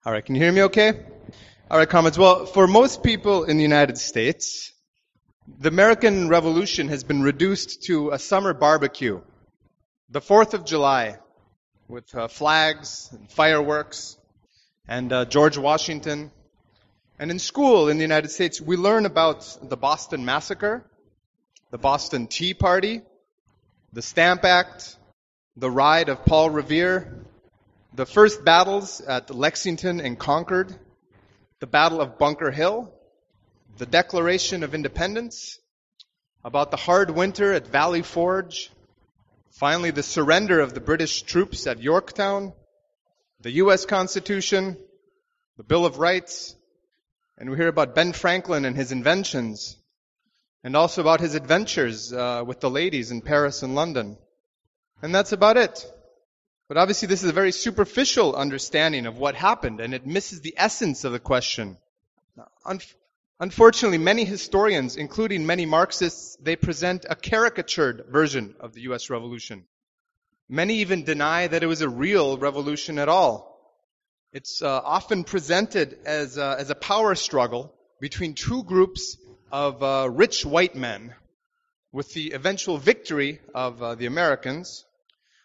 All right, can you hear me okay? All right, comments. Well, for most people in the United States, the American Revolution has been reduced to a summer barbecue. The 4th of July, with flags and fireworks and George Washington. And in school in the United States, we learn about the Boston Massacre, the Boston Tea Party, the Stamp Act, the Ride of Paul Revere, the first battles at Lexington and Concord, the Battle of Bunker Hill, the Declaration of Independence, about the hard winter at Valley Forge, finally the surrender of the British troops at Yorktown, the U.S. Constitution, the Bill of Rights, and we hear about Ben Franklin and his inventions, and also about his adventures with the ladies in Paris and London. And that's about it. But obviously this is a very superficial understanding of what happened, and it misses the essence of the question. Unfortunately, many historians, including many Marxists, they present a caricatured version of the U.S. Revolution. Many even deny that it was a real revolution at all. It's often presented as a power struggle between two groups of rich white men, with the eventual victory of the Americans,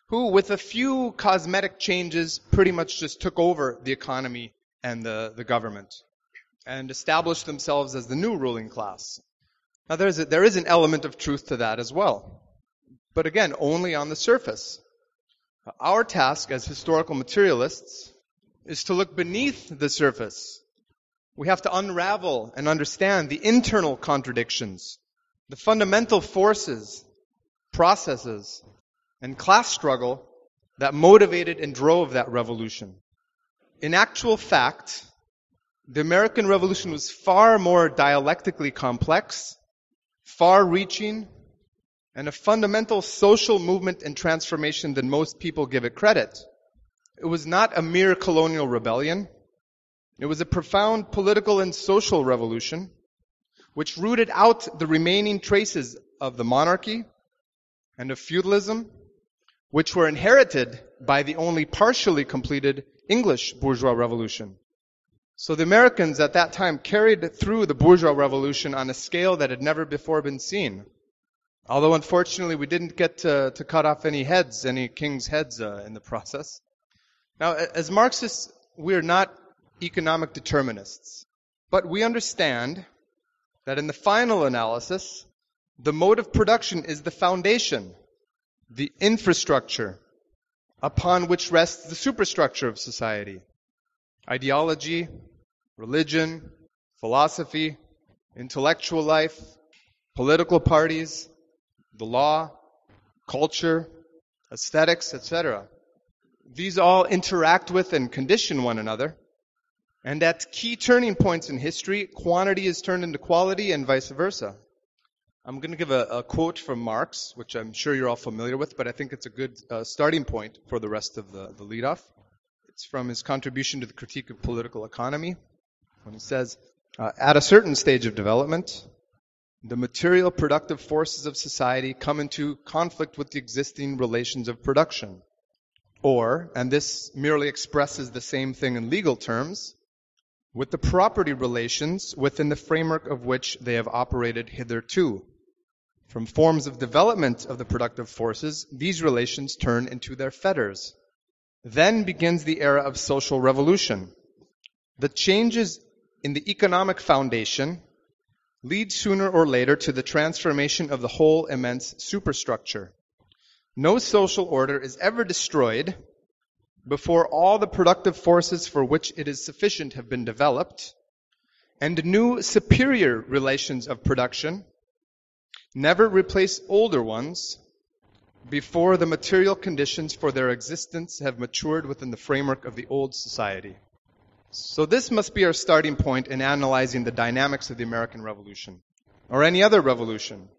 who, with a few cosmetic changes, pretty much just took over the economy and the government and established themselves as the new ruling class. Now, there is an element of truth to that as well, but again, only on the surface. Our task as historical materialists is to look beneath the surface. We have to unravel and understand the internal contradictions, the fundamental forces, processes, and class struggle that motivated and drove that revolution. In actual fact, the American Revolution was far more dialectically complex, far-reaching, and a fundamental social movement and transformation than most people give it credit. It was not a mere colonial rebellion. It was a profound political and social revolution which rooted out the remaining traces of the monarchy and of feudalism, which were inherited by the only partially completed English bourgeois revolution. So the Americans at that time carried through the bourgeois revolution on a scale that had never before been seen. Although unfortunately we didn't get to cut off any king's heads in the process. Now, as Marxists, we're not economic determinists, but we understand that in the final analysis, the mode of production is the foundation, the infrastructure upon which rests the superstructure of society. Ideology, religion, philosophy, intellectual life, political parties, the law, culture, aesthetics, etc. These all interact with and condition one another. And at key turning points in history, quantity is turned into quality and vice versa. I'm going to give a quote from Marx, which I'm sure you're all familiar with, but I think it's a good starting point for the rest of the lead-off. It's from his contribution to the critique of political economy, when he says, at a certain stage of development, the material productive forces of society come into conflict with the existing relations of production. Or, and this merely expresses the same thing in legal terms, with the property relations within the framework of which they have operated hitherto. From forms of development of the productive forces, these relations turn into their fetters. Then begins the era of social revolution. The changes in the economic foundation lead sooner or later to the transformation of the whole immense superstructure. No social order is ever destroyed before all the productive forces for which it is sufficient have been developed, and new superior relations of production never replace older ones before the material conditions for their existence have matured within the framework of the old society. So this must be our starting point in analyzing the dynamics of the American Revolution, or any other revolution,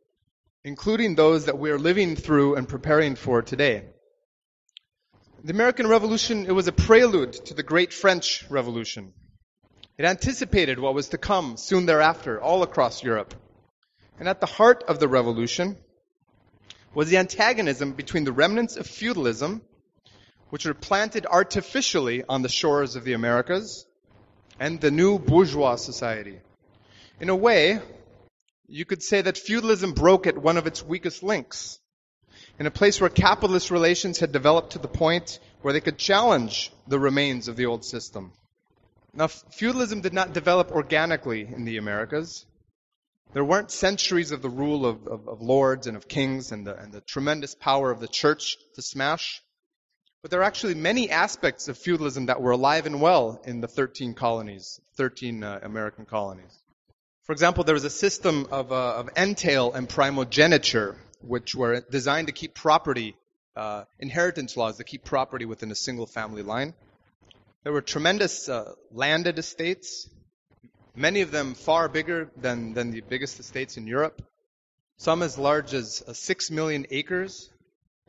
including those that we are living through and preparing for today. The American Revolution, it was a prelude to the Great French Revolution. It anticipated what was to come soon thereafter all across Europe. And at the heart of the revolution was the antagonism between the remnants of feudalism, which were planted artificially on the shores of the Americas, and the new bourgeois society. In a way, you could say that feudalism broke at one of its weakest links, in a place where capitalist relations had developed to the point where they could challenge the remains of the old system. Now, feudalism did not develop organically in the Americas. There weren't centuries of the rule of lords and of kings and the tremendous power of the church to smash. But there are actually many aspects of feudalism that were alive and well in the 13 colonies, 13 American colonies. For example, there was a system of entail and primogeniture, which were designed to keep property, inheritance laws to keep property within a single family line. There were tremendous landed estates, many of them far bigger than the biggest estates in Europe. Some as large as 6 million acres,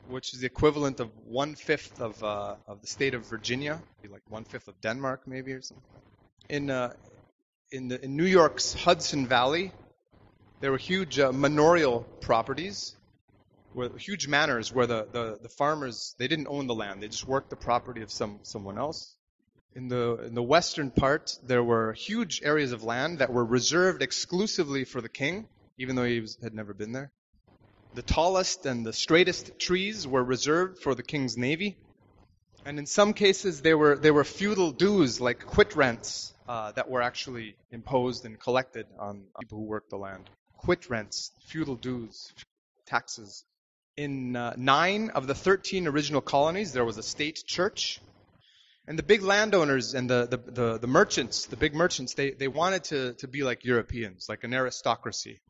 which is the equivalent of 1/5 of the state of Virginia, like 1/5 of Denmark, maybe, or something. In New York's Hudson Valley, there were huge manorial properties, huge manors where the farmers, they didn't own the land; they just worked the property of someone else. In the western part, there were huge areas of land that were reserved exclusively for the king, even though he had never been there. The tallest and the straightest trees were reserved for the king's navy. And in some cases, there were feudal dues, like quit rents, that were actually imposed and collected on people who worked the land. Quit rents, feudal dues, taxes. In 9 of the 13 original colonies, there was a state church. And the big landowners and the merchants, the big merchants, they wanted to be like Europeans, like an aristocracy.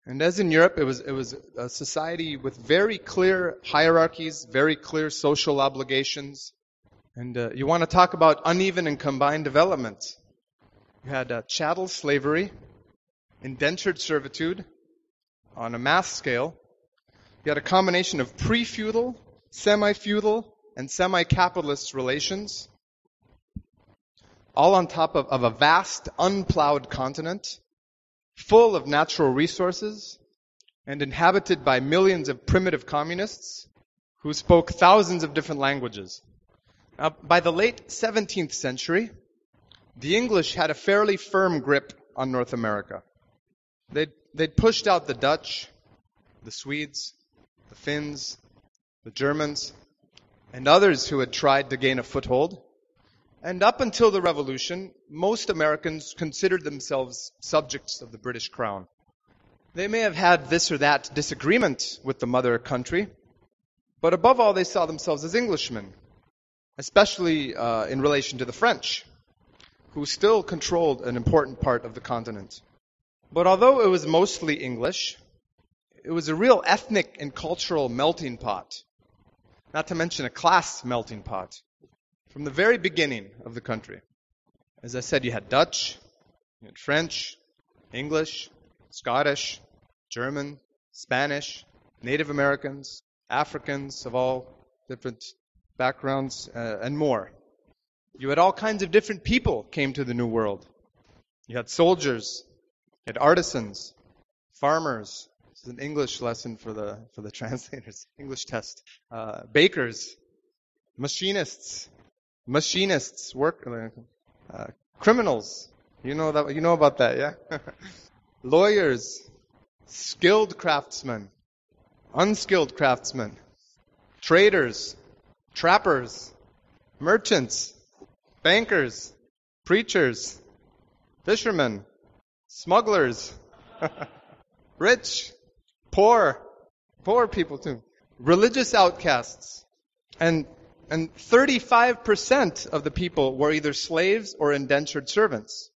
And as in Europe, it was a society with very clear hierarchies, very clear social obligations. And you want to talk about uneven and combined development. You had chattel slavery, indentured servitude on a mass scale. You had a combination of pre-feudal, semi-feudal, and semi-capitalist relations, all on top of a vast, unplowed continent, full of natural resources, and inhabited by millions of primitive communists who spoke thousands of different languages. Now, by the late 17th century, the English had a fairly firm grip on North America. They'd pushed out the Dutch, the Swedes, the Finns, the Germans, and others who had tried to gain a foothold. And up until the Revolution, most Americans considered themselves subjects of the British Crown. They may have had this or that disagreement with the mother country, but above all, they saw themselves as Englishmen, especially in relation to the French, who still controlled an important part of the continent. But although it was mostly English, it was a real ethnic and cultural melting pot, not to mention a class melting pot, from the very beginning of the country. As I said, you had Dutch, you had French, English, Scottish, German, Spanish, Native Americans, Africans of all different backgrounds, and more. You had all kinds of different people came to the New World. You had soldiers, you had artisans, farmers. This is an English lesson for the translators, English test. Bakers, machinists, criminals. You know about that, yeah? Lawyers, skilled craftsmen, unskilled craftsmen, traders, trappers, merchants, bankers, preachers, fishermen, smugglers, rich, poor people too, religious outcasts, and 35% of the people were either slaves or indentured servants.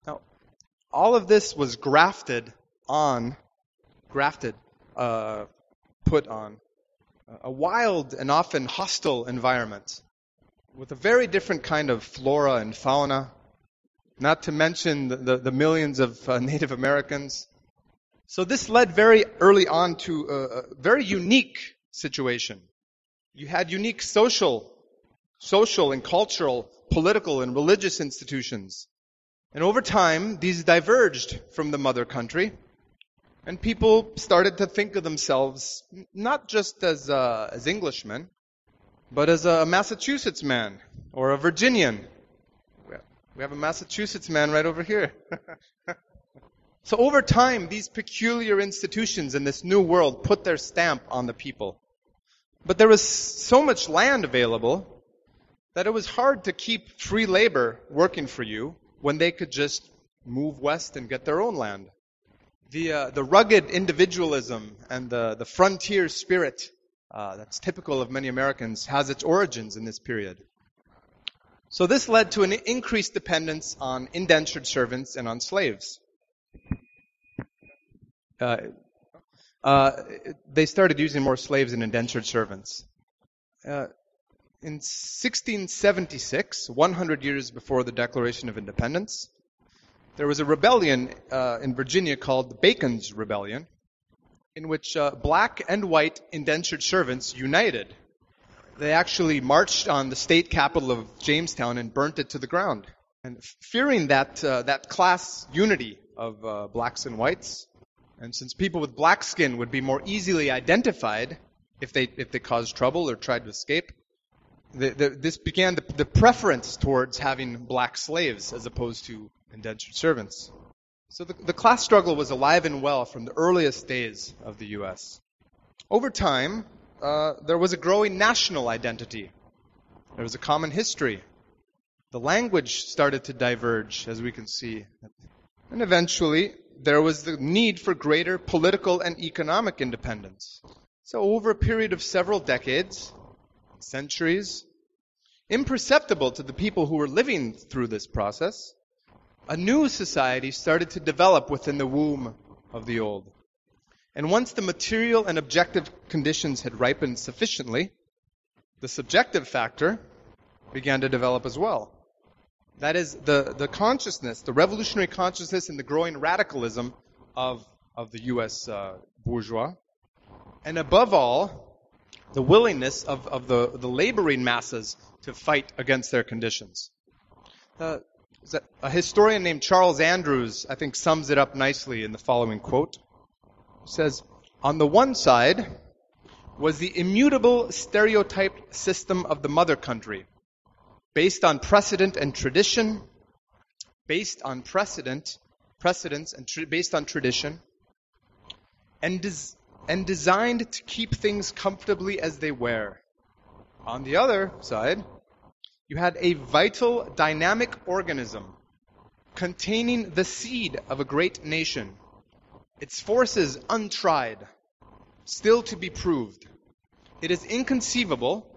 Now, all of this was put on a wild and often hostile environment with a very different kind of flora and fauna, not to mention the millions of Native Americans. So this led very early on to a very unique situation. You had unique social and cultural, political and religious institutions. And over time, these diverged from the mother country. And people started to think of themselves not just as Englishmen, but as a Massachusetts man or a Virginian. We have a Massachusetts man right over here. So over time, these peculiar institutions in this new world put their stamp on the people. But there was so much land available that it was hard to keep free labor working for you when they could just move west and get their own land. The rugged individualism and the frontier spirit that's typical of many Americans has its origins in this period. So this led to an increased dependence on indentured servants and on slaves. They started using more slaves and indentured servants. In 1676, 100 years before the Declaration of Independence, there was a rebellion in Virginia called Bacon's Rebellion, in which black and white indentured servants united. They actually marched on the state capital of Jamestown and burnt it to the ground. And fearing that class unity of blacks and whites, and since people with black skin would be more easily identified if they caused trouble or tried to escape, this began the preference towards having black slaves as opposed to indentured servants. So the class struggle was alive and well from the earliest days of the U.S. Over time, there was a growing national identity. There was a common history. The language started to diverge, as we can see. And eventually, there was the need for greater political and economic independence. So over a period of several decades, centuries, imperceptible to the people who were living through this process, a new society started to develop within the womb of the old. And once the material and objective conditions had ripened sufficiently, the subjective factor began to develop as well. That is, the consciousness, the revolutionary consciousness and the growing radicalism of the U.S. Bourgeois. And above all, the willingness of the laboring masses to fight against their conditions. A historian named Charles Andrews, I think, sums it up nicely in the following quote. He says, "On the one side was the immutable stereotyped system of the mother country, based on precedent and tradition, based on precedents and based on tradition, and designed to keep things comfortably as they were. On the other side, you had a vital, dynamic organism containing the seed of a great nation, its forces untried, still to be proved. It is inconceivable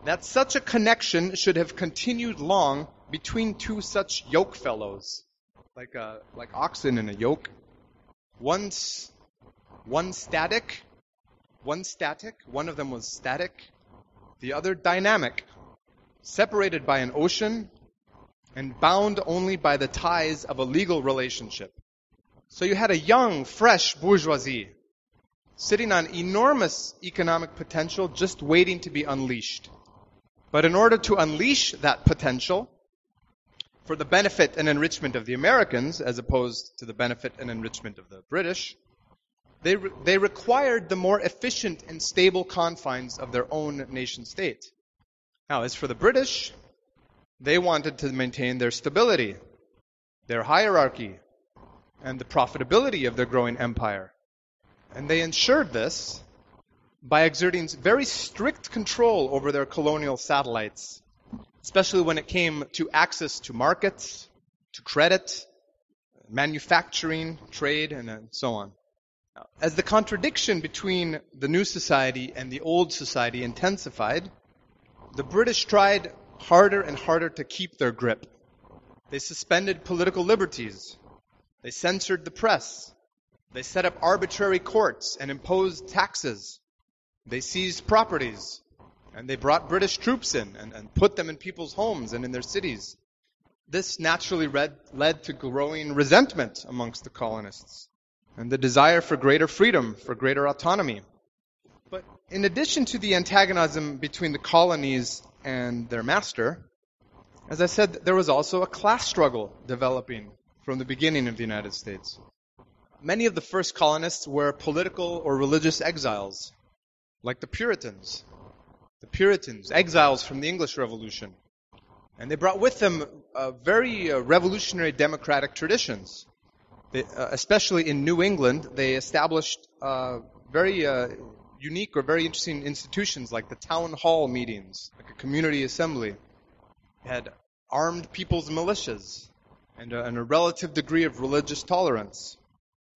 that such a connection should have continued long between two such yoke fellows, like oxen in a yoke. One static, one of them was static, the other dynamic, separated by an ocean and bound only by the ties of a legal relationship. So you had a young, fresh bourgeoisie sitting on enormous economic potential just waiting to be unleashed. But in order to unleash that potential for the benefit and enrichment of the Americans, as opposed to the benefit and enrichment of the British, they required the more efficient and stable confines of their own nation state. Now, as for the British, they wanted to maintain their stability, their hierarchy, and the profitability of their growing empire. And they ensured this by exerting very strict control over their colonial satellites, especially when it came to access to markets, to credit, manufacturing, trade, and so on. Now, as the contradiction between the new society and the old society intensified, the British tried harder and harder to keep their grip. They suspended political liberties. They censored the press. They set up arbitrary courts and imposed taxes. They seized properties. And they brought British troops in and put them in people's homes and in their cities. This naturally led to growing resentment amongst the colonists and the desire for greater freedom, for greater autonomy. But in addition to the antagonism between the colonies and their master, as I said, there was also a class struggle developing from the beginning of the United States. Many of the first colonists were political or religious exiles, like the Puritans, exiles from the English Revolution. And they brought with them very revolutionary democratic traditions. Especially in New England, they established very unique or very interesting institutions like the town hall meetings, like a community assembly. They had armed people's militias and a relative degree of religious tolerance.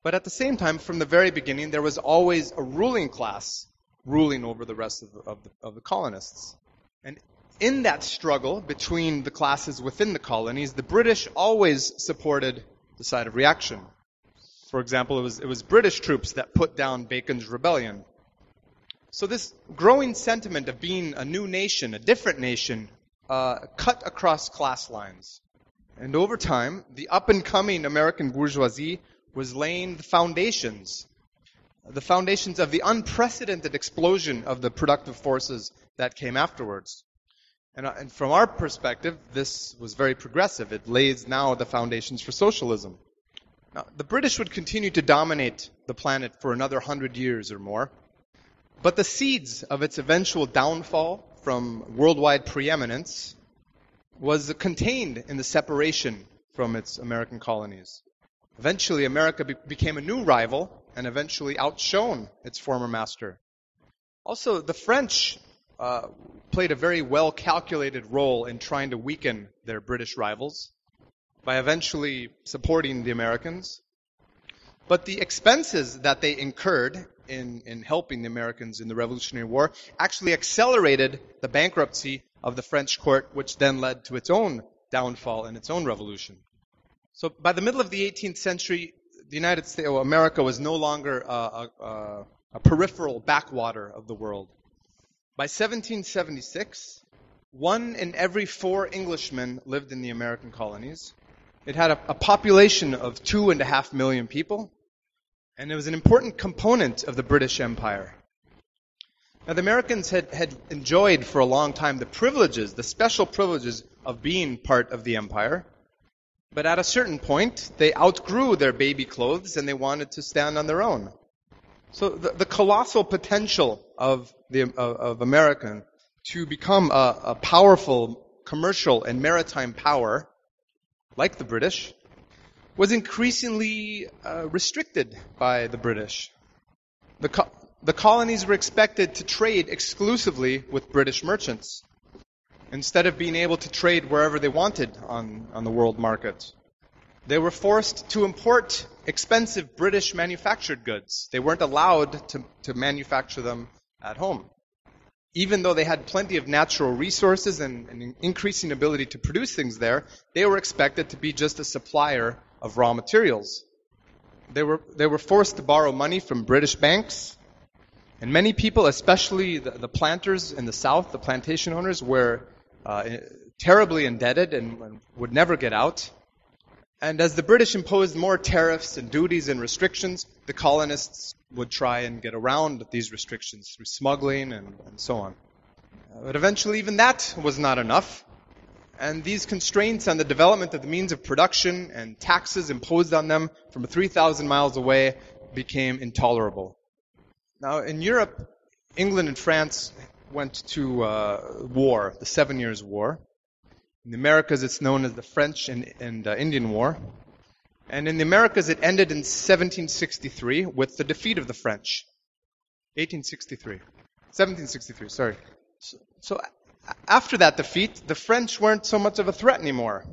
But at the same time, from the very beginning, there was always a ruling class ruling over the rest of the colonists. And in that struggle between the classes within the colonies, the British always supported the side of reaction. For example, it was British troops that put down Bacon's rebellion. So this growing sentiment of being a new nation, a different nation, cut across class lines. And over time, the up-and-coming American bourgeoisie was laying the foundations of the unprecedented explosion of the productive forces that came afterwards. And from our perspective, this was very progressive. It lays now the foundations for socialism. Now, the British would continue to dominate the planet for another 100 years or more, but the seeds of its eventual downfall from worldwide preeminence was contained in the separation from its American colonies. Eventually, America became a new rival and eventually outshone its former master. Also, the French played a very well-calculated role in trying to weaken their British rivals by eventually supporting the Americans. But the expenses that they incurred in helping the Americans in the Revolutionary War actually accelerated the bankruptcy of the French court, which then led to its own downfall and its own revolution. So by the middle of the 18th century, the United States, America was no longer a peripheral backwater of the world. By 1776, 1 in every 4 Englishmen lived in the American colonies. It had a population of 2.5 million people, and it was an important component of the British Empire. Now, the Americans had enjoyed for a long time the special privileges of being part of the empire. But at a certain point, they outgrew their baby clothes and they wanted to stand on their own. So the colossal potential of America to become a powerful commercial and maritime power, like the British, was increasingly restricted by the British. The colonies were expected to trade exclusively with British merchants, instead of being able to trade wherever they wanted on the world market. They were forced to import expensive British manufactured goods. They weren't allowed to manufacture them at home. Even though they had plenty of natural resources and an increasing ability to produce things there, they were expected to be just a supplier of raw materials. They were forced to borrow money from British banks, and many people, especially the planters in the South, the plantation owners, were terribly indebted and would never get out. And as the British imposed more tariffs and duties and restrictions, the colonists would try and get around these restrictions through smuggling and so on. But eventually even that was not enough. And these constraints on the development of the means of production and taxes imposed on them from 3,000 miles away became intolerable. Now in Europe, England and France went to war, the 7 Years' War. In the Americas, it's known as the French and Indian War. And in the Americas, it ended in 1763 with the defeat of the French. 1763, sorry. So after that defeat, the French weren't so much of a threat anymore.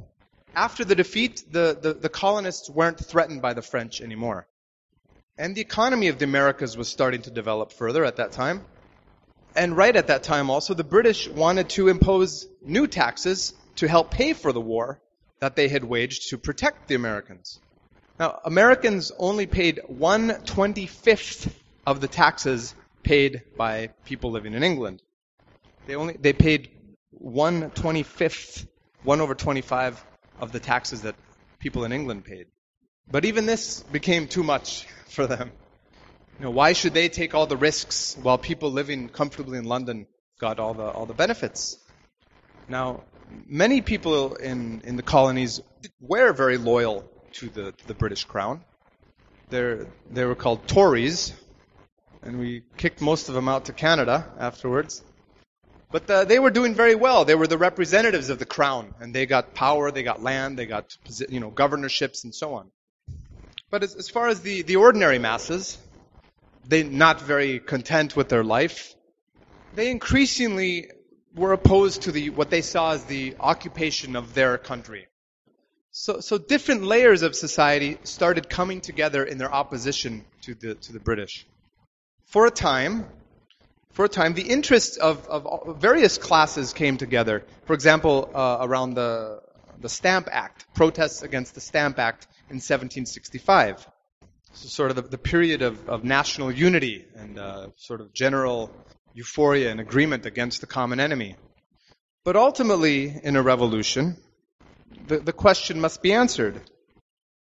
After the defeat, the colonists weren't threatened by the French anymore. And the economy of the Americas was starting to develop further at that time. And right at that time also, the British wanted to impose new taxes to help pay for the war that they had waged to protect the Americans. Now, Americans only paid 1/25 of the taxes paid by people living in England. They paid 1/25, 1/25 of the taxes that people in England paid. But even this became too much for them. Why should they take all the risks while people living comfortably in London got all the benefits? Now, many people in the colonies were very loyal to the British Crown. They were called Tories, and we kicked most of them out to Canada afterwards. But they were doing very well. They were the representatives of the crown, and they got power, they got land, they got governorships, and so on. But as far as the ordinary masses, they not very content with their life. They increasingly were opposed to what they saw as the occupation of their country. So different layers of society started coming together in their opposition to the British. For a time, the interests of various classes came together. For example, around the Stamp Act, protests against the Stamp Act in 1765. So sort of the period of national unity and sort of general euphoria and agreement against the common enemy. But ultimately, in a revolution, the question must be answered.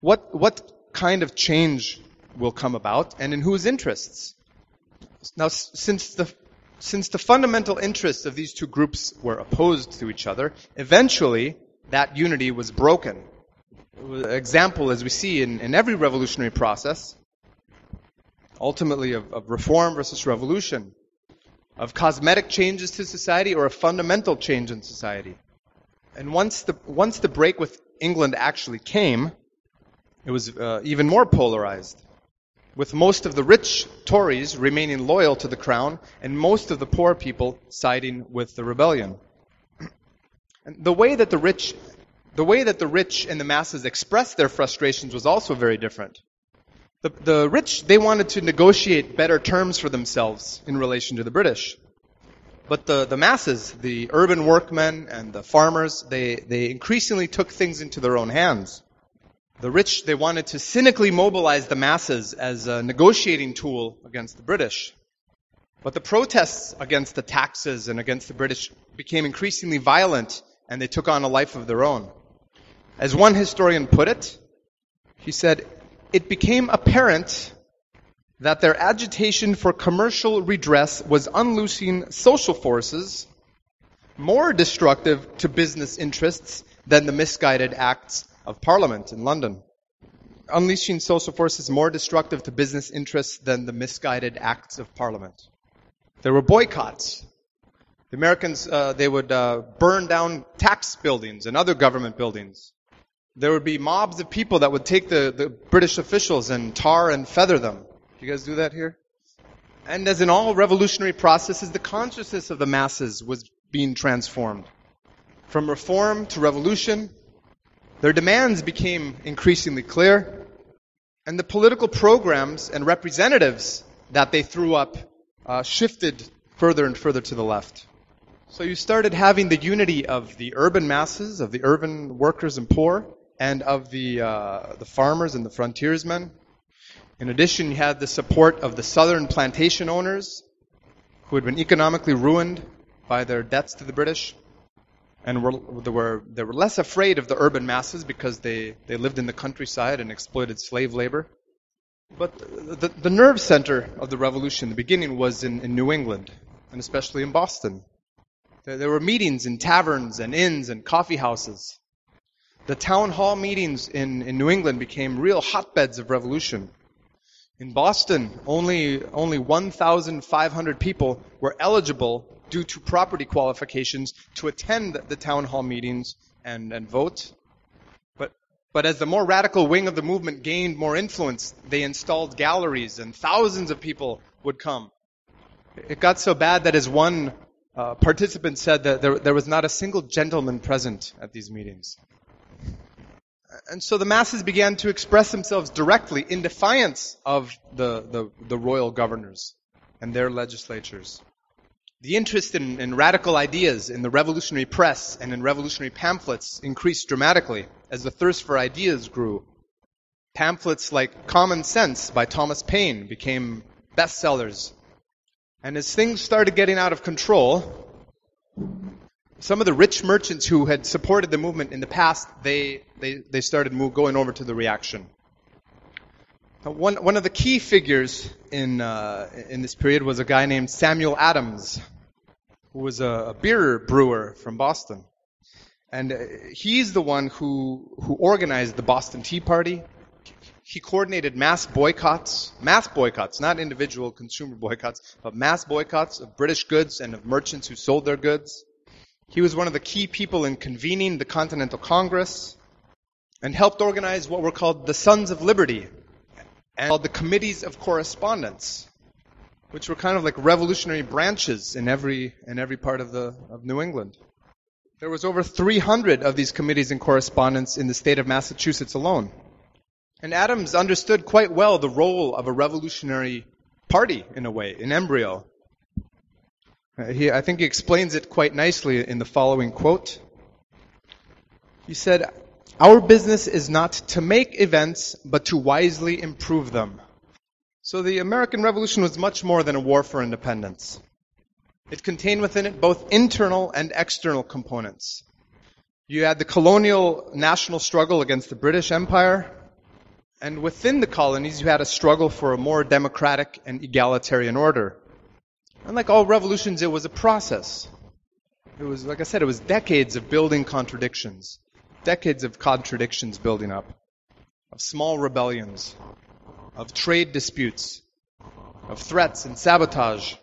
What kind of change will come about, and in whose interests? Now, since the fundamental interests of these two groups were opposed to each other, eventually that unity was broken. Example, as we see in every revolutionary process, ultimately of reform versus revolution, of cosmetic changes to society or a fundamental change in society. And once the break with England actually came, it was even more polarized, with most of the rich Tories remaining loyal to the crown and most of the poor people siding with the rebellion. And the way that the rich and the masses expressed their frustrations was also very different. The rich, they wanted to negotiate better terms for themselves in relation to the British. But the masses, the urban workmen and the farmers, they increasingly took things into their own hands. The rich, they wanted to cynically mobilize the masses as a negotiating tool against the British. But the protests against the taxes and against the British became increasingly violent, and they took on a life of their own. As one historian put it, he said, "It became apparent that their agitation for commercial redress was unloosing social forces more destructive to business interests than the misguided acts of Parliament in London." Unleashing social forces more destructive to business interests than the misguided acts of Parliament. There were boycotts. The Americans, they would burn down tax buildings and other government buildings. There would be mobs of people that would take the British officials and tar and feather them. You guys do that here? And as in all revolutionary processes, the consciousness of the masses was being transformed. From reform to revolution, their demands became increasingly clear, and the political programs and representatives that they threw up shifted further and further to the left. So you started having the unity of the urban masses, of the urban workers and poor, and of the farmers and the frontiersmen. In addition, you had the support of the southern plantation owners, who had been economically ruined by their debts to the British, and they were less afraid of the urban masses because they lived in the countryside and exploited slave labor. But the nerve center of the revolution in the beginning was in New England, and especially in Boston. There were meetings in taverns and inns and coffee houses. The town hall meetings in New England became real hotbeds of revolution. In Boston, only 1,500 people were eligible due to property qualifications to attend the town hall meetings and vote. But as the more radical wing of the movement gained more influence, they installed galleries and thousands of people would come. It got so bad that as one participant said that there was not a single gentleman present at these meetings. And so the masses began to express themselves directly in defiance of the royal governors and their legislatures. The interest in radical ideas in the revolutionary press and in revolutionary pamphlets increased dramatically as the thirst for ideas grew. Pamphlets like Common Sense by Thomas Paine became bestsellers. And as things started getting out of control, some of the rich merchants who had supported the movement in the past, they started going over to the reaction. One of the key figures in this period was a guy named Samuel Adams, who was a beer brewer from Boston. And he's the one who organized the Boston Tea Party. He coordinated mass boycotts, not individual consumer boycotts, but mass boycotts of British goods and of merchants who sold their goods. He was one of the key people in convening the Continental Congress and helped organize what were called the Sons of Liberty and called the Committees of Correspondence, which were kind of like revolutionary branches in every part of New England. There was over 300 of these committees in correspondence in the state of Massachusetts alone. And Adams understood quite well the role of a revolutionary party, in a way, in embryo. I think he explains it quite nicely in the following quote. He said, "Our business is not to make events, but to wisely improve them." So the American Revolution was much more than a war for independence. It contained within it both internal and external components. You had the colonial national struggle against the British Empire, and within the colonies you had a struggle for a more democratic and egalitarian order. And like all revolutions, it was a process. It was, like I said, it was decades of building contradictions. Decades of contradictions building up. Of small rebellions. Of trade disputes. Of threats and sabotage.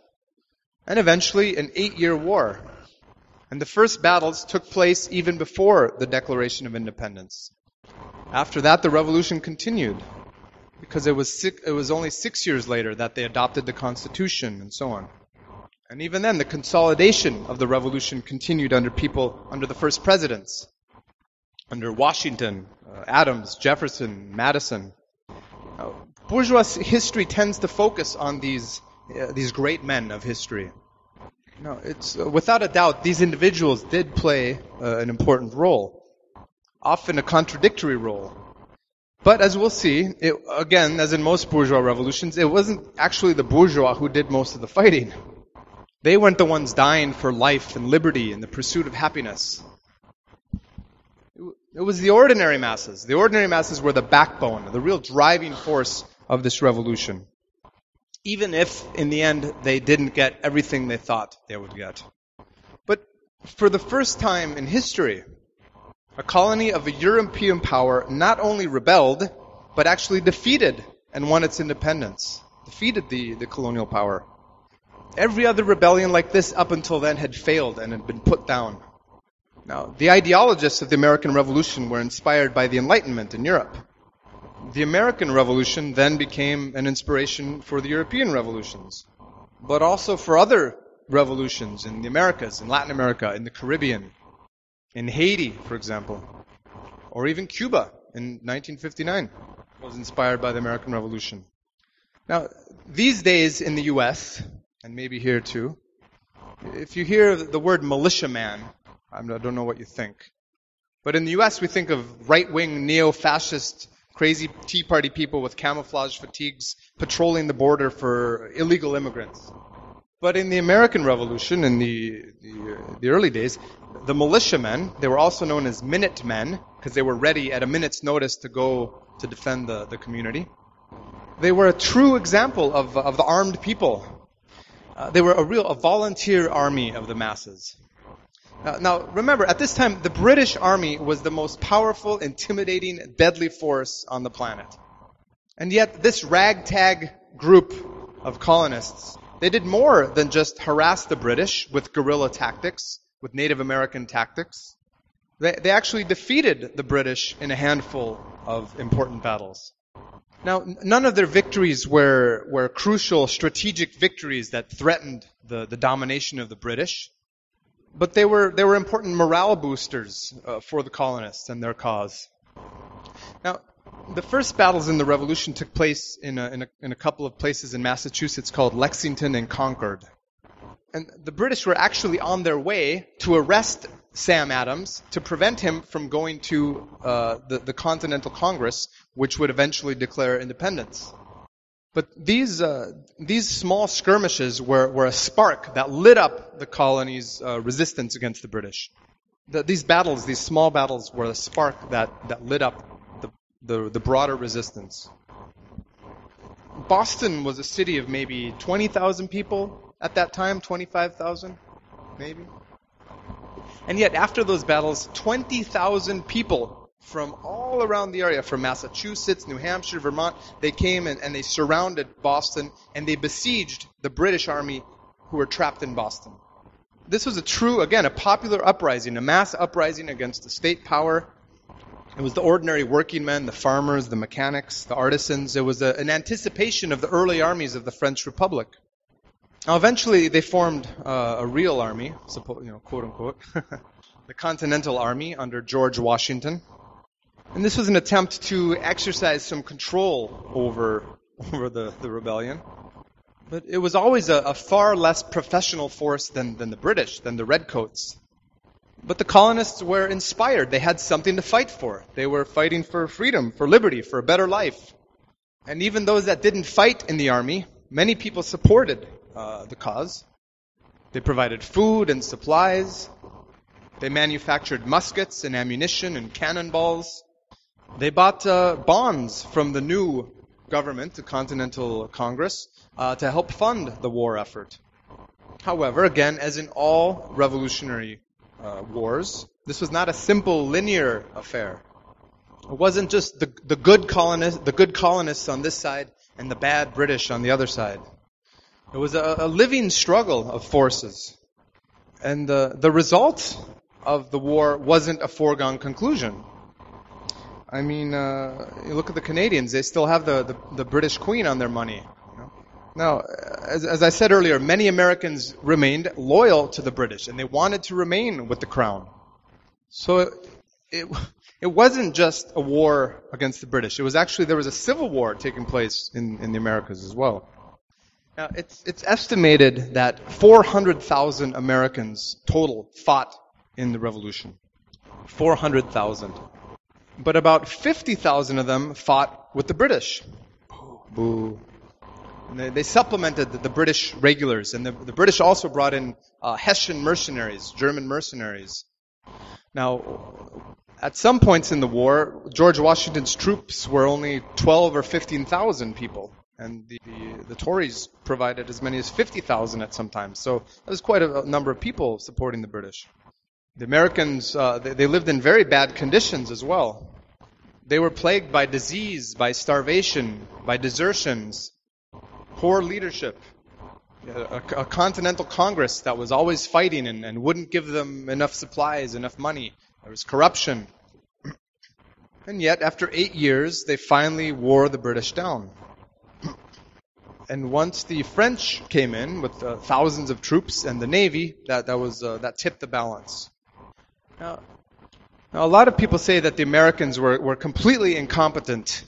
And eventually an 8-year war. And the first battles took place even before the Declaration of Independence. After that, the revolution continued. Because it was only 6 years later that they adopted the Constitution and so on. And even then, the consolidation of the revolution continued under the first presidents. Under Washington, Adams, Jefferson, Madison. Bourgeois history tends to focus on these great men of history. It's without a doubt, these individuals did play an important role. Often a contradictory role. But as we'll see, again, as in most bourgeois revolutions, it wasn't actually the bourgeois who did most of the fighting. They weren't the ones dying for life and liberty and the pursuit of happiness. It was the ordinary masses. The ordinary masses were the backbone, the real driving force of this revolution. Even if, in the end, they didn't get everything they thought they would get. But for the first time in history, a colony of a European power not only rebelled, but actually defeated and won its independence. Defeated the colonial power. Every other rebellion like this up until then had failed and had been put down. Now, the ideologists of the American Revolution were inspired by the Enlightenment in Europe. The American Revolution then became an inspiration for the European revolutions, but also for other revolutions in the Americas, in Latin America, in the Caribbean, in Haiti, for example, or even Cuba in 1959 was inspired by the American Revolution. Now, these days in the U.S., and maybe here too, if you hear the word militiaman, I don't know what you think. But in the U.S., we think of right-wing, neo-fascist, crazy Tea Party people with camouflage fatigues patrolling the border for illegal immigrants. But in the American Revolution, in the early days, the militiamen, they were also known as Minutemen, because they were ready at a minute's notice to go to defend the community. They were a true example of the armed people. They were a volunteer army of the masses. Now, remember, at this time, the British Army was the most powerful, intimidating, deadly force on the planet. And yet, this ragtag group of colonists, they did more than just harass the British with guerrilla tactics, with Native American tactics. They actually defeated the British in a handful of important battles. Now, none of their victories were crucial strategic victories that threatened the domination of the British. But they were important morale boosters for the colonists and their cause. Now, the first battles in the Revolution took place in a couple of places in Massachusetts called Lexington and Concord. And the British were actually on their way to arrest Sam Adams to prevent him from going to the Continental Congress, which would eventually declare independence. But these small skirmishes were a spark that lit up the colony's resistance against the British. These small battles, were a spark that lit up the broader resistance. Boston was a city of maybe 20,000 people at that time, 25,000, maybe. And yet, after those battles, 20,000 people from all around the area, from Massachusetts, New Hampshire, Vermont. They came and they surrounded Boston, and they besieged the British army who were trapped in Boston. This was a popular uprising, a mass uprising against the state power. It was the ordinary working men, the farmers, the mechanics, the artisans. It was an anticipation of the early armies of the French Republic. Now, eventually, they formed a real army, quote unquote, the Continental Army under George Washington. And this was an attempt to exercise some control over the rebellion. But it was always a far less professional force than the British, than the Redcoats. But the colonists were inspired. They had something to fight for. They were fighting for freedom, for liberty, for a better life. And even those that didn't fight in the army, many people supported the cause. They provided food and supplies. They manufactured muskets and ammunition and cannonballs. They bought bonds from the new government, the Continental Congress, to help fund the war effort. However, again, as in all revolutionary wars, this was not a simple linear affair. It wasn't just the good colonists on this side and the bad British on the other side. It was a living struggle of forces. And the result of the war wasn't a foregone conclusion. I mean, you look at the Canadians, they still have the British Queen on their money. Now, as I said earlier, many Americans remained loyal to the British, and they wanted to remain with the crown. So it wasn't just a war against the British. It was actually, there was a civil war taking place in the Americas as well. Now, it's estimated that 400,000 Americans total fought in the Revolution. 400,000. But about 50,000 of them fought with the British. Boo. And they supplemented the British regulars, and the British also brought in Hessian mercenaries, German mercenaries. Now, at some points in the war, George Washington's troops were only 12 or 15,000 people, and the Tories provided as many as 50,000 at some times. So that was quite a number of people supporting the British. The Americans, they lived in very bad conditions as well. They were plagued by disease, by starvation, by desertions, poor leadership, a Continental Congress that was always fighting and wouldn't give them enough supplies, enough money. There was corruption. And yet, after 8 years, they finally wore the British down. And once the French came in with thousands of troops and the Navy, that tipped the balance. Now, a lot of people say that the Americans were completely incompetent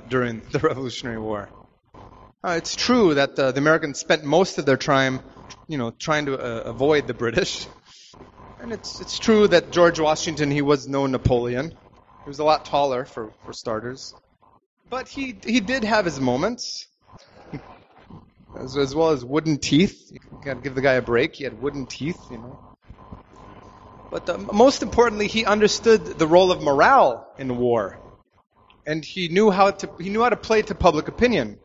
during the Revolutionary War. It's true that the Americans spent most of their time, trying to avoid the British. And it's true that George Washington, he was no Napoleon. He was a lot taller, for starters. But he did have his moments, as well as wooden teeth. You gotta give the guy a break. He had wooden teeth, But most importantly, he understood the role of morale in war, and he knew how to play to public opinion.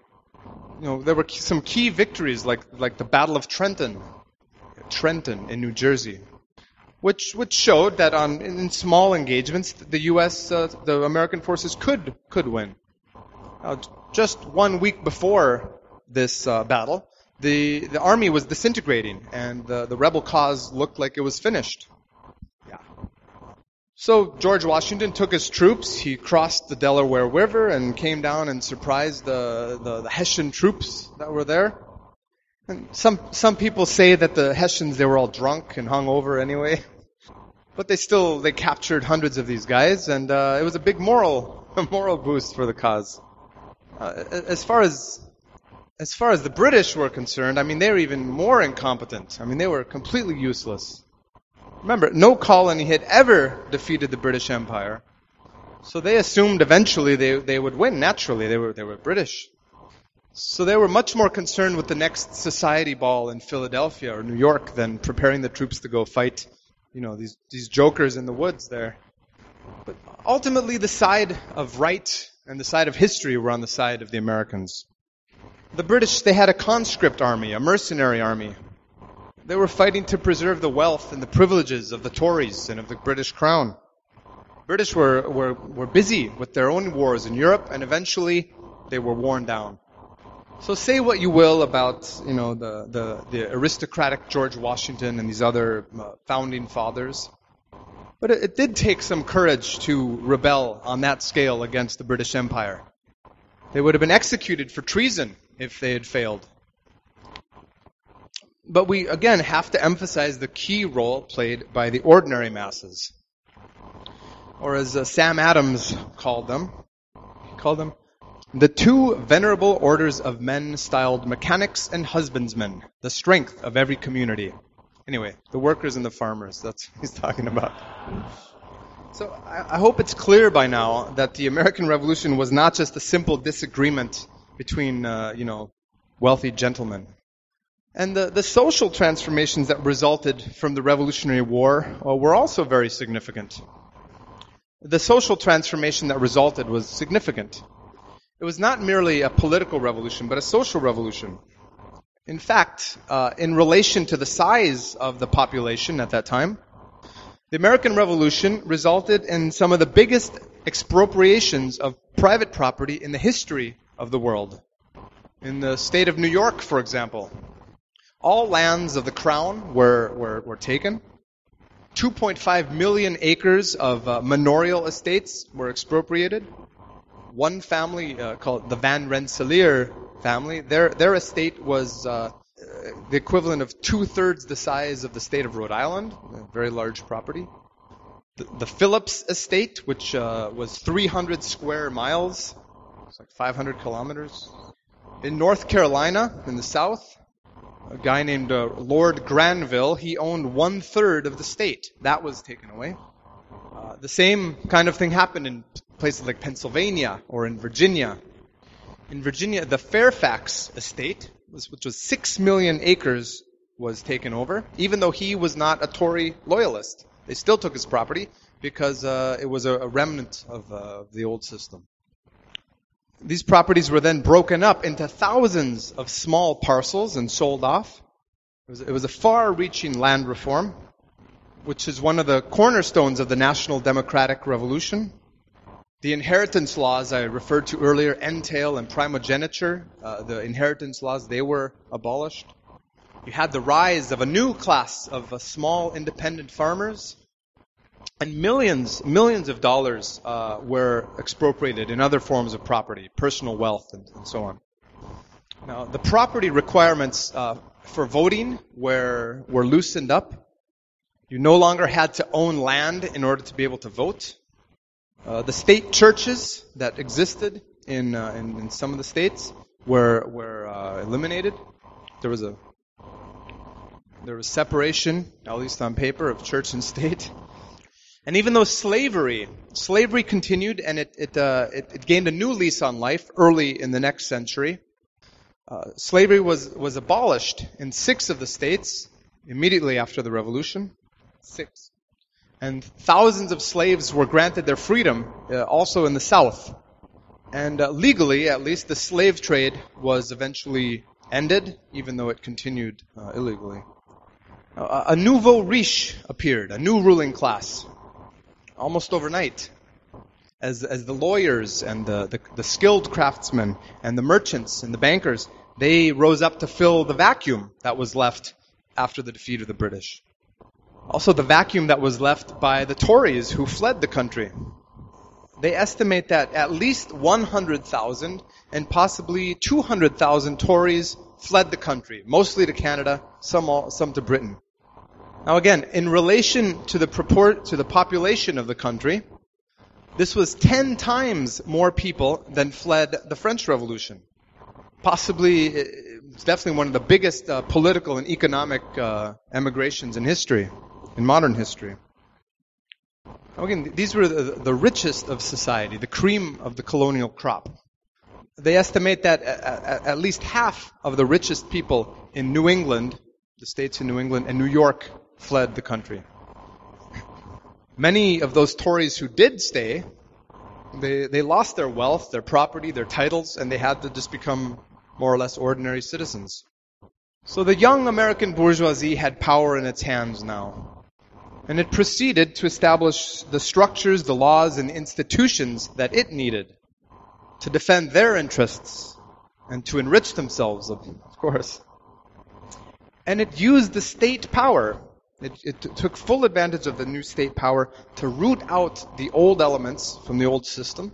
There were some key victories, like the Battle of Trenton in New Jersey, which showed that in small engagements, the U.S., the American forces could win. Just 1 week before this battle, the army was disintegrating, and the rebel cause looked like it was finished. So George Washington took his troops, he crossed the Delaware River and came down and surprised the Hessian troops that were there. And some people say that the Hessians, they were all drunk and hung over anyway. But they captured hundreds of these guys, and it was a big moral boost for the cause. As far as the British were concerned, they were even more incompetent. They were completely useless. Remember, no colony had ever defeated the British Empire, so they assumed eventually they would win. Naturally, they were British, so they were much more concerned with the next society ball in Philadelphia or New York than preparing the troops to go fight, these jokers in the woods there. But ultimately, the side of right and the side of history were on the side of the Americans. The British, they had a conscript army, a mercenary army. They were fighting to preserve the wealth and the privileges of the Tories and of the British Crown. British were busy with their own wars in Europe, and eventually they were worn down. So say what you will about, the aristocratic George Washington and these other founding fathers, but it did take some courage to rebel on that scale against the British Empire. They would have been executed for treason if they had failed. But we, again, have to emphasize the key role played by the ordinary masses. Or as Sam Adams called them, the two venerable orders of men styled mechanics and husbandsmen, the strength of every community. Anyway, the workers and the farmers, that's what he's talking about. So I hope it's clear by now that the American Revolution was not just a simple disagreement between, wealthy gentlemen. And the social transformations that resulted from the Revolutionary War were also very significant. The social transformation that resulted was significant. It was not merely a political revolution, but a social revolution. In fact, in relation to the size of the population at that time, the American Revolution resulted in some of the biggest expropriations of private property in the history of the world. In the state of New York, for example, all lands of the crown were taken. 2.5 million acres of manorial estates were expropriated. One family, called the Van Rensselaer family, their estate was the equivalent of 2/3 the size of the state of Rhode Island, a very large property. The Phillips estate, which was 300 square miles, it's like 500 kilometers. In North Carolina, in the south, a guy named Lord Granville, he owned 1/3 of the state. That was taken away. The same kind of thing happened in places like Pennsylvania or in Virginia. In Virginia, the Fairfax estate, which was 6 million acres, was taken over, even though he was not a Tory loyalist. They still took his property because it was a remnant of the old system. These properties were then broken up into thousands of small parcels and sold off. It was a far-reaching land reform, which is one of the cornerstones of the National Democratic Revolution. The inheritance laws I referred to earlier, entail and primogeniture, the inheritance laws, they were abolished. You had the rise of a new class of small independent farmers, and millions of dollars were expropriated in other forms of property, personal wealth, and so on. Now, the property requirements for voting were loosened up. You no longer had to own land in order to be able to vote. The state churches that existed in some of the states were eliminated. There was separation, at least on paper, of church and state. And even though slavery continued, and it gained a new lease on life early in the next century. Slavery was abolished in 6 of the states immediately after the Revolution. 6. And thousands of slaves were granted their freedom, also in the South. And legally, at least, the slave trade was eventually ended, even though it continued illegally. A nouveau riche appeared, a new ruling class, almost overnight, as the lawyers and the skilled craftsmen and the merchants and the bankers, they rose up to fill the vacuum that was left after the defeat of the British. Also, the vacuum that was left by the Tories who fled the country. They estimate that at least 100,000 and possibly 200,000 Tories fled the country, mostly to Canada, some to Britain. Now again, in relation to the population of the country, this was 10 times more people than fled the French Revolution. Possibly, it's definitely one of the biggest political and economic emigrations in history, in modern history. Now again, these were the richest of society, the cream of the colonial crop. They estimate that at least half of the richest people in New England, the states in New England, and New York fled the country. Many of those Tories who did stay, they lost their wealth, their property, their titles, and they had to just become more or less ordinary citizens. So the young American bourgeoisie had power in its hands now. And it proceeded to establish the structures, the laws, and institutions that it needed to defend their interests and to enrich themselves, of course. And it used the state power. It took full advantage of the new state power to root out the old elements from the old system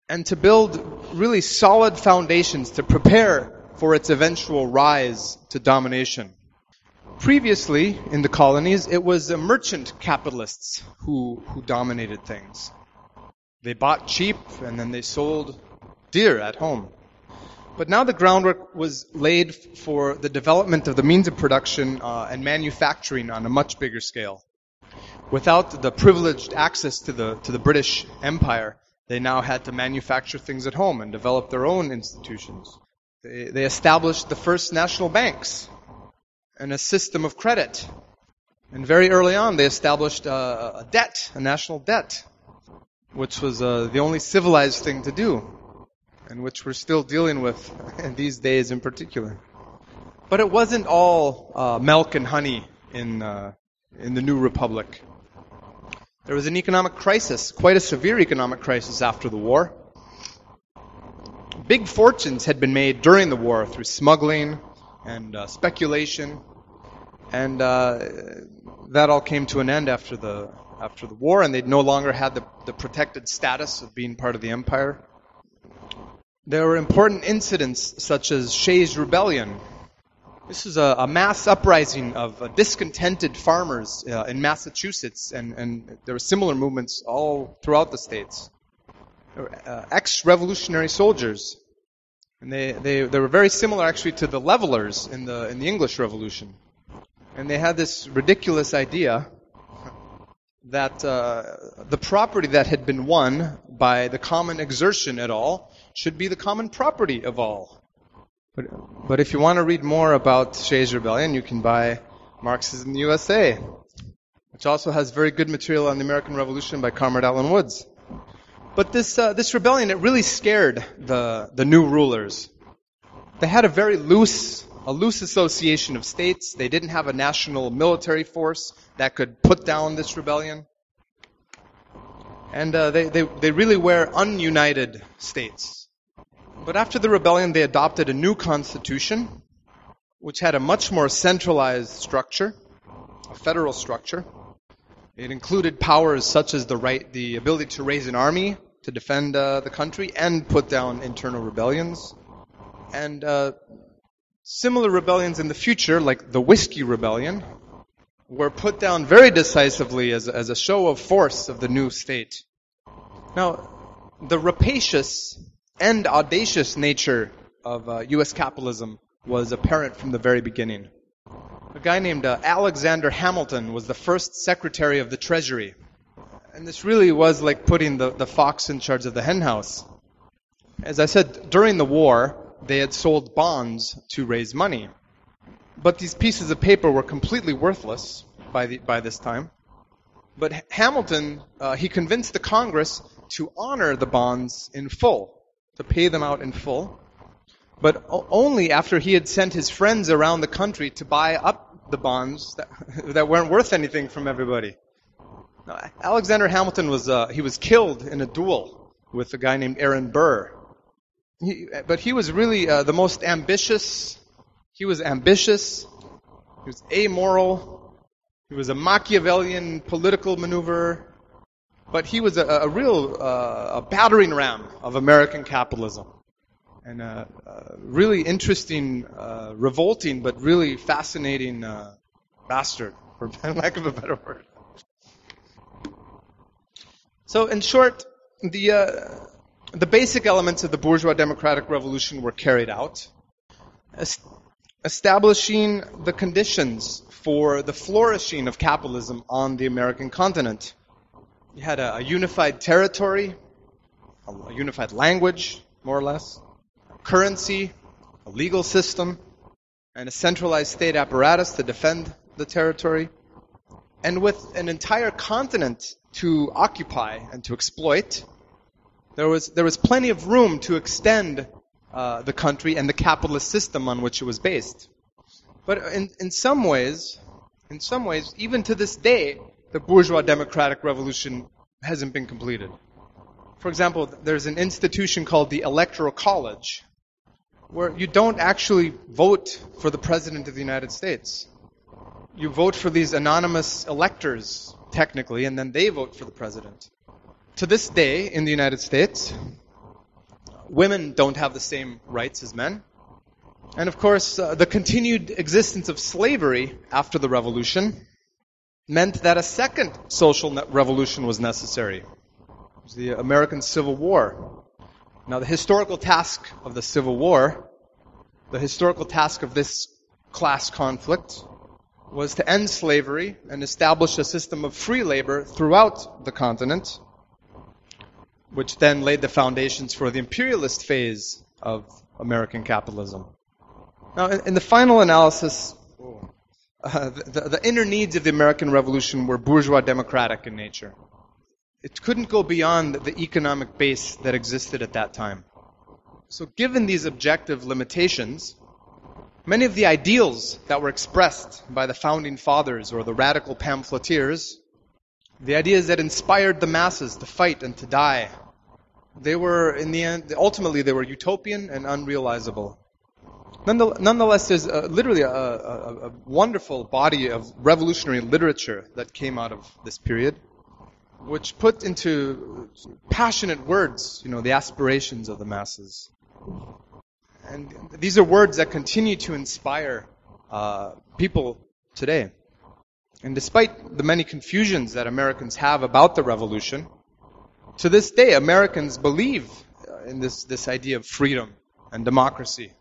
and to build really solid foundations to prepare for its eventual rise to domination. Previously, in the colonies, it was the merchant capitalists who dominated things. They bought cheap and then they sold dear at home. But now the groundwork was laid for the development of the means of production and manufacturing on a much bigger scale. Without the privileged access to the British Empire, they now had to manufacture things at home and develop their own institutions. They established the first national banks and a system of credit. And very early on, they established a national debt, which was the only civilized thing to do, and which we're still dealing with these days in particular. But it wasn't all milk and honey in the new republic. There was an economic crisis, quite a severe economic crisis after the war. Big fortunes had been made during the war through smuggling and speculation, and that all came to an end after the war, and they no longer had the protected status of being part of the empire. There were important incidents such as Shays' Rebellion. This was a mass uprising of discontented farmers in Massachusetts, and there were similar movements all throughout the states. There were ex-revolutionary soldiers, and they were very similar actually to the levelers in the English Revolution. And they had this ridiculous idea that the property that had been won by the common exertion at all should be the common property of all. But if you want to read more about Shays' Rebellion, you can buy Marxism in the USA, which also has very good material on the American Revolution by Comrade Allen Woods. But this rebellion, it really scared the new rulers. They had a very loose association of states. They didn't have a national military force that could put down this rebellion. And they really were ununited states. But after the rebellion, they adopted a new constitution, which had a much more centralized structure, a federal structure. It included powers such as the ability to raise an army to defend the country and put down internal rebellions. And similar rebellions in the future, like the Whiskey Rebellion, were put down very decisively as a show of force of the new state. Now, the rapacious and audacious nature of U.S. capitalism was apparent from the very beginning. A guy named Alexander Hamilton was the first Secretary of the Treasury. And this really was like putting the fox in charge of the henhouse. As I said, during the war, they had sold bonds to raise money. But these pieces of paper were completely worthless by this time. But Hamilton, he convinced the Congress to honor the bonds in full, to pay them out in full, but only after he had sent his friends around the country to buy up the bonds that weren't worth anything from everybody. Now, Alexander Hamilton was killed in a duel with a guy named Aaron Burr. But he was really the most ambitious. He was ambitious. He was amoral. He was a Machiavellian political maneuverer. But he was a real battering ram of American capitalism. And a really interesting, revolting, but really fascinating bastard, for lack of a better word. So in short, the basic elements of the bourgeois democratic revolution were carried out, establishing the conditions for the flourishing of capitalism on the American continent. You had a unified territory, a unified language, more or less, a currency, a legal system, and a centralized state apparatus to defend the territory. And with an entire continent to occupy and to exploit, there was plenty of room to extend the country and the capitalist system on which it was based. But in some ways, even to this day, the bourgeois democratic revolution hasn't been completed. For example, there's an institution called the Electoral College, where you don't actually vote for the President of the United States. You vote for these anonymous electors, technically, and then they vote for the President. To this day, in the United States, women don't have the same rights as men. And of course, the continued existence of slavery after the revolution meant that a second social revolution was necessary. It was the American Civil War. Now, the historical task of the Civil War, the historical task of this class conflict, was to end slavery and establish a system of free labor throughout the continent, which then laid the foundations for the imperialist phase of American capitalism. Now, in the final analysis, the inner needs of the American Revolution were bourgeois democratic in nature. It couldn't go beyond the economic base that existed at that time. So given these objective limitations, many of the ideals that were expressed by the founding fathers or the radical pamphleteers, the ideas that inspired the masses to fight and to die, they were, in the end, ultimately they were utopian and unrealizable. Nonetheless, there's literally a wonderful body of revolutionary literature that came out of this period, which put into passionate words, the aspirations of the masses. And these are words that continue to inspire people today. And despite the many confusions that Americans have about the revolution, to this day, Americans believe in this idea of freedom and democracy.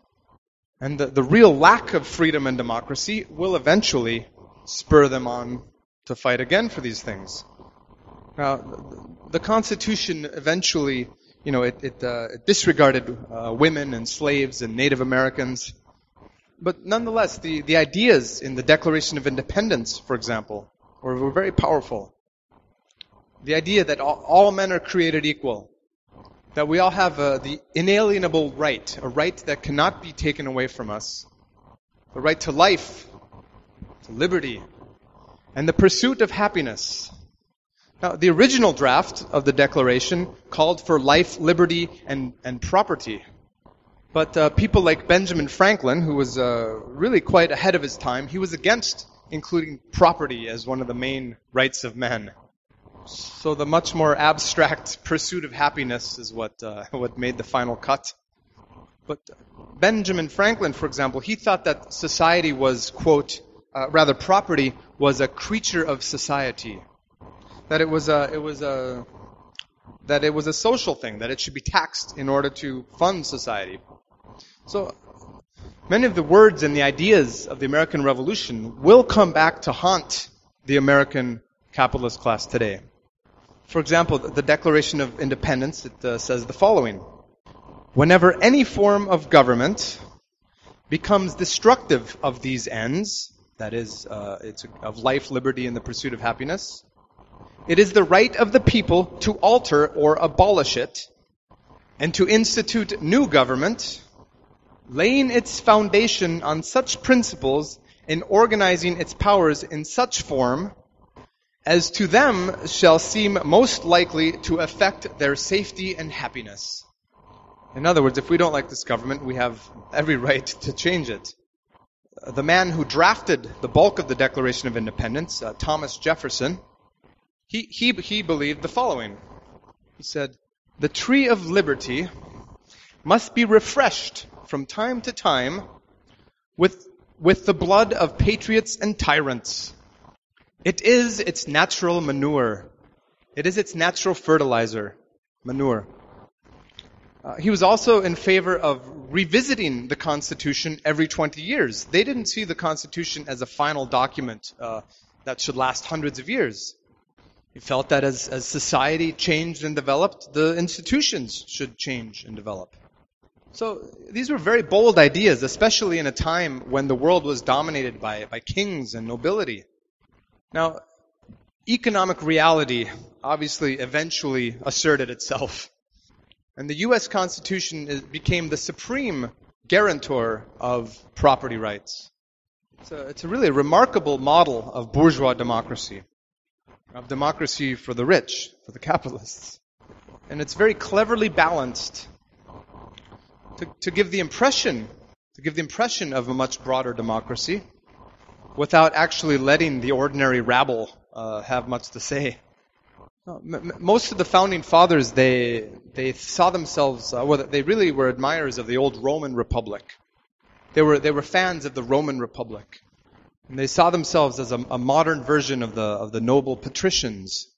And the real lack of freedom and democracy will eventually spur them on to fight again for these things. Now, the Constitution eventually, it disregarded women and slaves and Native Americans. But nonetheless, the ideas in the Declaration of Independence, for example, were very powerful. The idea that all men are created equal, that we all have the inalienable right, a right that cannot be taken away from us, the right to life, to liberty, and the pursuit of happiness. Now, the original draft of the Declaration called for life, liberty, and property. But people like Benjamin Franklin, who was really quite ahead of his time, he was against including property as one of the main rights of men. So the much more abstract pursuit of happiness is what made the final cut. But Benjamin Franklin, for example, he thought that society was, quote, property was a creature of society. That it was a social thing, that it should be taxed in order to fund society. So many of the words and the ideas of the American Revolution will come back to haunt the American capitalist class today. For example, the Declaration of Independence, it says the following: whenever any form of government becomes destructive of these ends, that is, it's of life, liberty, and the pursuit of happiness, it is the right of the people to alter or abolish it, and to institute new government, laying its foundation on such principles and organizing its powers in such form as to them shall seem most likely to affect their safety and happiness. In other words, if we don't like this government, we have every right to change it. The man who drafted the bulk of the Declaration of Independence, Thomas Jefferson, he believed the following. He said, "The tree of liberty must be refreshed from time to time with the blood of patriots and tyrants. It is its natural manure. It is its natural fertilizer, manure." He was also in favor of revisiting the Constitution every 20 years. They didn't see the Constitution as a final document that should last hundreds of years. He felt that as society changed and developed, the institutions should change and develop. So these were very bold ideas, especially in a time when the world was dominated by kings and nobility. Now, economic reality obviously eventually asserted itself. And the U.S. Constitution became the supreme guarantor of property rights. It's a really remarkable model of bourgeois democracy. of democracy for the rich, for the capitalists. And it's very cleverly balanced to give the impression of a much broader democracy without actually letting the ordinary rabble have much to say. Most of the founding fathers, they saw themselves, they really were admirers of the old Roman Republic. They were fans of the Roman Republic. And they saw themselves as a modern version of the noble patricians,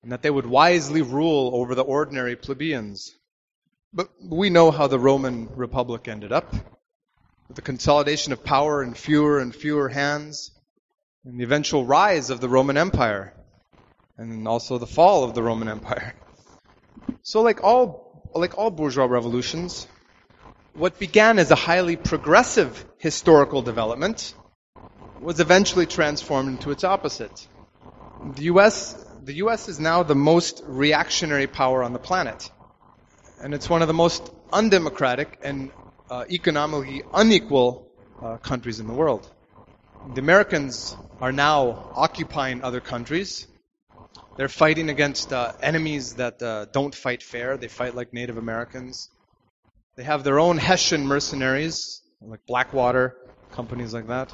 and that they would wisely rule over the ordinary plebeians. But we know how the Roman Republic ended up, with the consolidation of power in fewer and fewer hands, and the eventual rise of the Roman Empire, and also the fall of the Roman Empire. So like all bourgeois revolutions, what began as a highly progressive historical development was eventually transformed into its opposite. The U.S. is now the most reactionary power on the planet. And it's one of the most undemocratic and economically unequal countries in the world. The Americans are now occupying other countries. They're fighting against enemies that don't fight fair. They fight like Native Americans. They have their own Hessian mercenaries, like Blackwater, companies like that.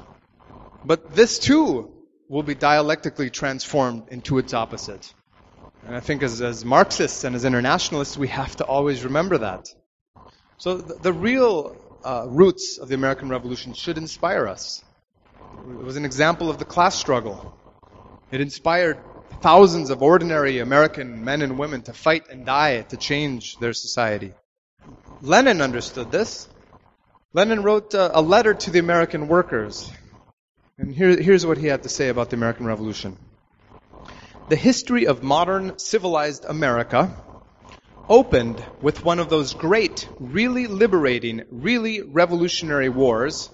But this too will be dialectically transformed into its opposite. And I think as Marxists and as internationalists, we have to always remember that. So the real roots of the American Revolution should inspire us. It was an example of the class struggle. It inspired thousands of ordinary American men and women to fight and die to change their society. Lenin understood this. Lenin wrote a letter to the American workers. And here's what he had to say about the American Revolution. The history of modern civilized America opened with one of those great, really liberating, really revolutionary wars,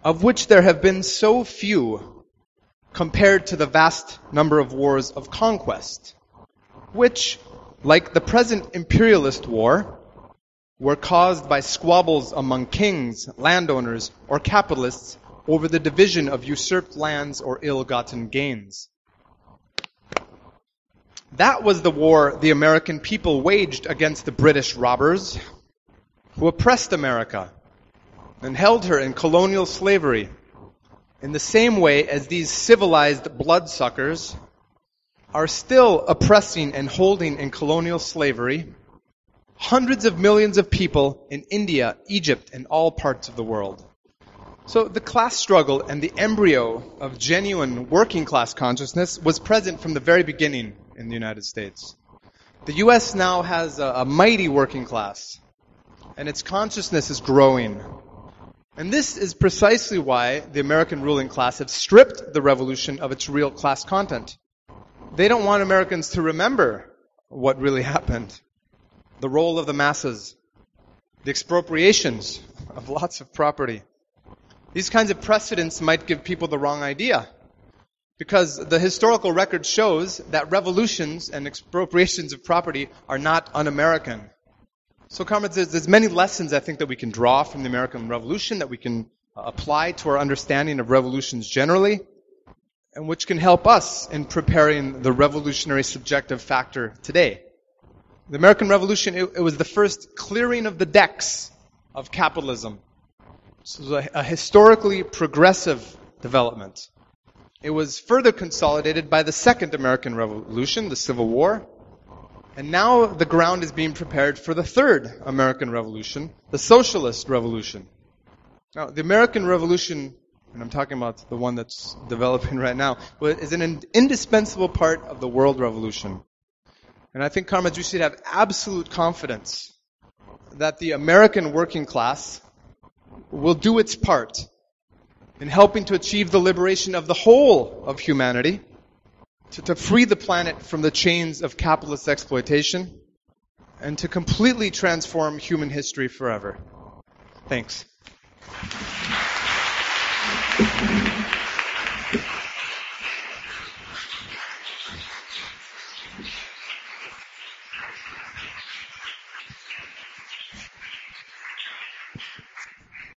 of which there have been so few compared to the vast number of wars of conquest, which, like the present imperialist war, were caused by squabbles among kings, landowners, or capitalists over the division of usurped lands or ill-gotten gains. That was the war the American people waged against the British robbers who oppressed America and held her in colonial slavery in the same way as these civilized bloodsuckers are still oppressing and holding in colonial slavery hundreds of millions of people in India, Egypt, and all parts of the world. So the class struggle and the embryo of genuine working class consciousness was present from the very beginning in the United States. The U.S. now has a mighty working class, and its consciousness is growing. And this is precisely why the American ruling class have stripped the revolution of its real class content. They don't want Americans to remember what really happened. The role of the masses, the expropriations of lots of property. These kinds of precedents might give people the wrong idea, because the historical record shows that revolutions and expropriations of property are not un-American. So, comrades, there's many lessons I think that we can draw from the American Revolution that we can apply to our understanding of revolutions generally, and which can help us in preparing the revolutionary subjective factor today. The American Revolution, it was the first clearing of the decks of capitalism. So it was a historically progressive development. It was further consolidated by the Second American Revolution, the Civil War. And now the ground is being prepared for the Third American Revolution, the Socialist Revolution. Now, the American Revolution, and I'm talking about the one that's developing right now, is an indispensable part of the world revolution. And I think, comrades, we should have absolute confidence that the American working class will do its part in helping to achieve the liberation of the whole of humanity, to free the planet from the chains of capitalist exploitation, and to completely transform human history forever. Thanks.